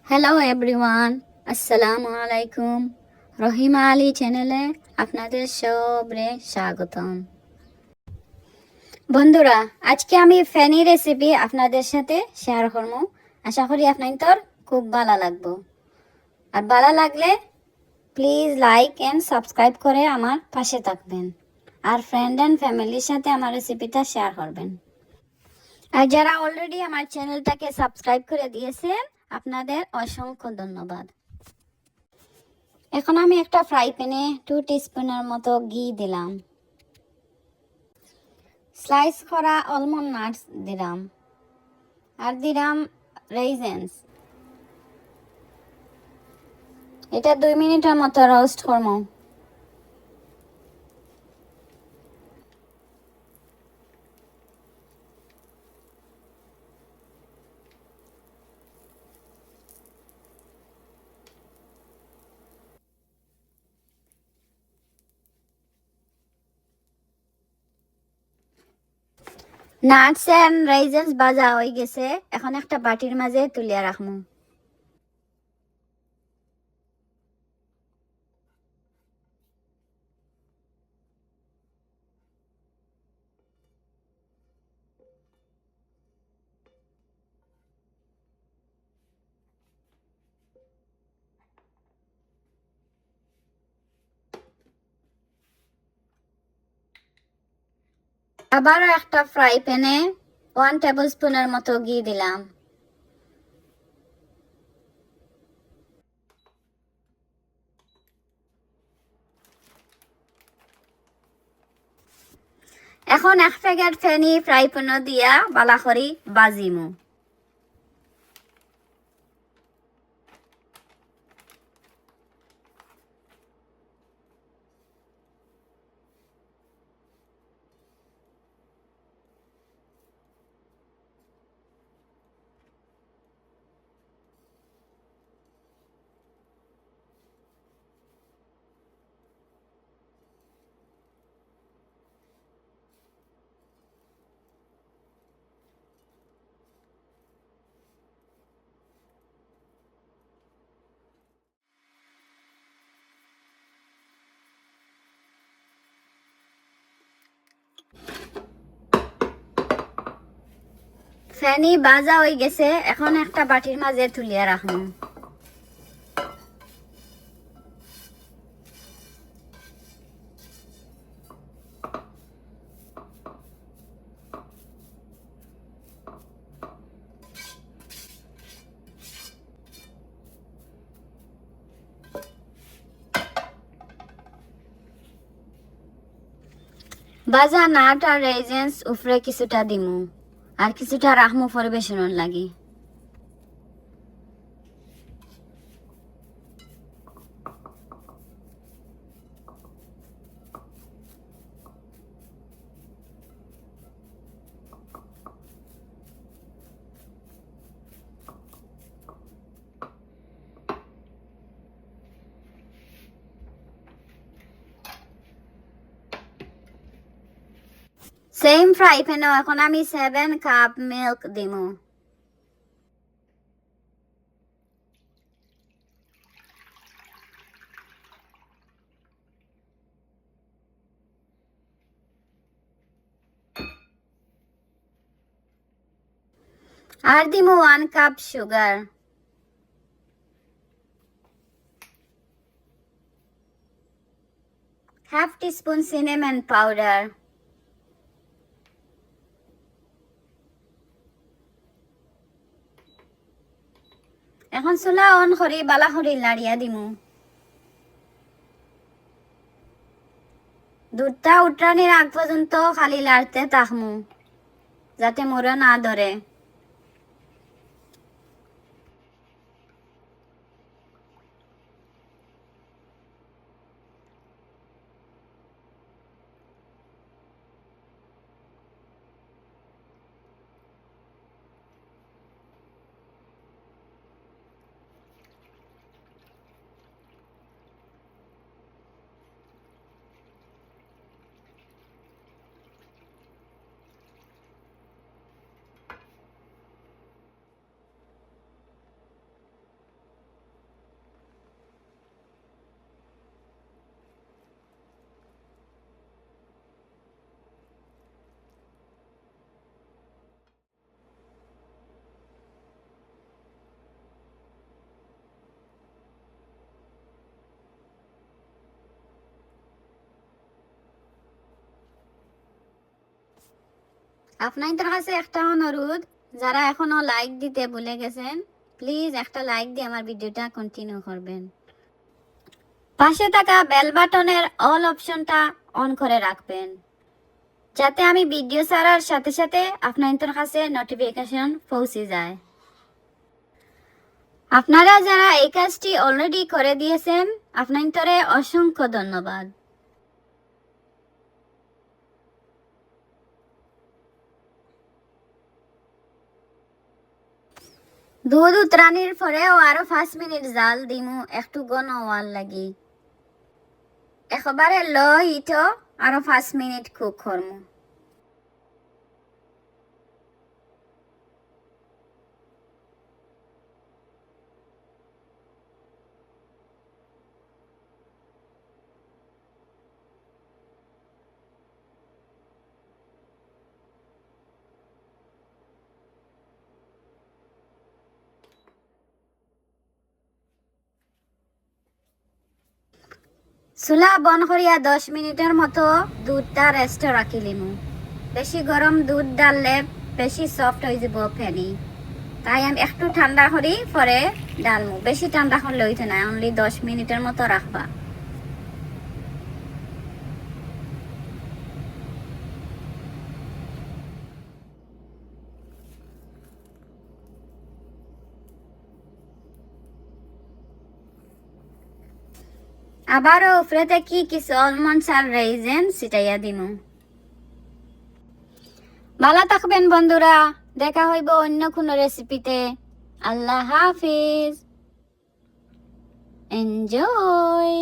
Hello everyone, আসসালামু আলাইকুম। রহিমা আলী চ্যানেলে আপনাদের সবরে স্বাগতম। বন্ধুরা, আজকে আমি ফেনি রেসিপি আপনাদের সাথে শেয়ার করব। আশা করি আপনাদের খুব ভালো লাগবে। আর ভালো লাগলে প্লিজ লাইক এন্ড সাবস্ক্রাইব করে আমার পাশে থাকবেন। আর ফ্রেন্ড এন্ড ফ্যামিলির সাথে আমার রেসিপিটা শেয়ার করবেন। আর যারা অলরেডি আমার চ্যানেলটাকে সাবস্ক্রাইব করে দিয়েছেন, আপনাদের অসংখ্য ধন্যবাদ। এখন আমি একটা ফ্রাই প্যানে 2 টিস্পুনের মতো ঘি দিলাম। স্লাইস করা আলমন্ড নাটস দিলাম। আর দিলাম রেইজেন্স। এটা 2 মিনিটের মতো রোস্ট করব। নাটস এন্ড রেইজেন্স ভাজা হয়ে গেছে। এখন একটা বাটির মাঝে তুলিয়া রাখবো। আবারও একটা ফ্রাই প্যানে 1 টেবিলস্পুনের মতো ঘি দিলাম। এখন 1 প্যাকেট ফেনি ফ্রাই প্যানে দিয়া বালা করি বাজিমু। ফেনি ভাজা হয়ে গেছে। এখন একটা বাটির মাঝে তুলিয়া রাখবো। ভাজা নাট আর রেজেন্স উপরে কিছুটা দিমু আর কিছুটা রাখমু পরিবেশনের লাগি। সেম ফ্রাই প্যানে এখন আমি 7 কাপ মিল্ক দিমু। আর দিমু 1 cup sugar. Half teaspoon cinnamon powder. এখন চুলা অন করি বালা করি লাড়িয়া দিমু। দুধটা উতরানির আগ পর্যন্ত খালি লাড়তে থাকমু যাতে মোরে না ধরে। আপনাদের কাছে একটা অনুরোধ, যারা এখনো লাইক দিতে ভুলে গেছেন প্লিজ একটা লাইক দিয়ে আমার ভিডিওটা কন্টিনিউ করবেন। পাশে থাকা বেল বাটনের অল অপশনটা অন করে রাখবেন, যাতে আমি ভিডিও ছাড়ার সাথে সাথে আপনাদের কাছে নোটিফিকেশন পৌঁছে যায়। আপনারা যারা এই কাজটি অলরেডি করে দিয়েছেন আপনাদের অসংখ্য ধন্যবাদ। দুধ উতরানির পরেও আরো 5 মিনিট জাল দিমু একটু ঘন হওয়ার লাগি। একবারে লো হিটও আরো 5 মিনিট কুক করমু। চুলা বন করিয়া 10 মিনিটের মতো দুধটা রেস্টে রাখি লিমু। বেশি গরম দুধ ডাললে বেশি সফট হয়ে যাব ফেনি, তাই আমি একটু ঠান্ডা করি পরে ডালমু। বেশি ঠান্ডা করলে হইতে না, অনলি 10 মিনিটের মতো রাখবা। আবারও উপরে থেকে কিছু অলমন্ডস আর রেইজেন ছিটাইয়া দিমু। ভালো থাকবেন বন্ধুরা, দেখা হইব অন্য কোনো রেসিপিতে। আল্লাহ হাফিজ, এনজয়।